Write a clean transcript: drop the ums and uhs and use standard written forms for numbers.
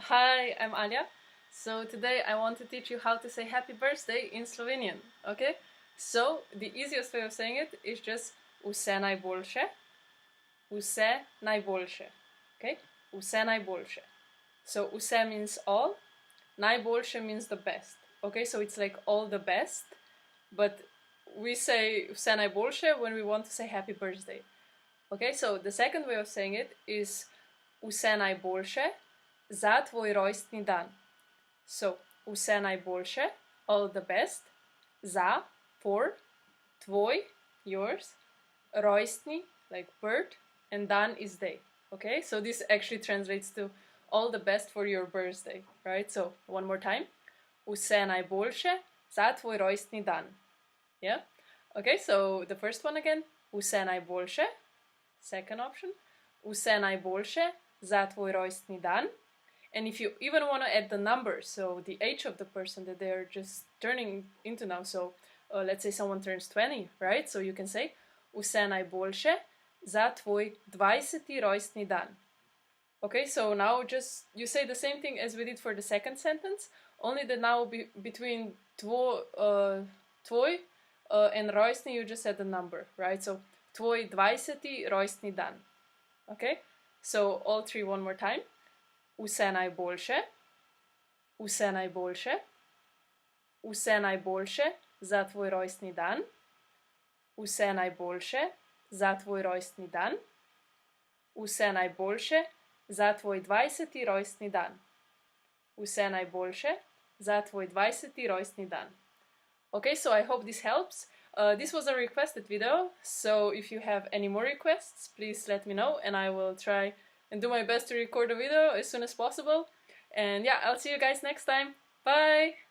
Hi, I'm Alia. So today I want to teach you how to say happy birthday in Slovenian, okay? So the easiest way of saying it is just vse najboljše, vse najboljše, okay? Vse najboljše. So vse means all, najboljše means the best, okay? So it's like all the best, but we say vse najboljše when we want to say happy birthday. Okay, so the second way of saying it is vse najboljše za tvoj rojstni dan. So, vse najboljše, all the best, za, for, tvoj, yours, rojstni, like birth, and dan is day. Okay, so this actually translates to all the best for your birthday, right? So, one more time. Vse najboljše za tvoj rojstni dan. Yeah? Okay, so the first one again. Vse najboljše. Second option. Vse najboljše za tvoj rojstni dan. And if you even want to add the number, so the age of the person that they're just turning into now, so let's say someone turns 20, right? So you can say vse najboljše za tvoj 20. rojstni dan. Okay, so now just you say the same thing as we did for the second sentence, only that now between tvoj and rojstni you just add the number, right? So tvoj 20. rojstni dan. Okay, so all three one more time. Vse najboljše, vse najboljše, vse najboljše za tvoj rojstni dan, vse najboljše za tvoj rojstni dan, vse najboljše za tvoj 20. rojstni dan, vse najboljše za tvoj 20. rojstni dan. Okay, so I hope this helps. This was a requested video, so if you have any more requests, please let me know and I will try and do my best to record a video as soon as possible. And yeah, I'll see you guys next time. Bye!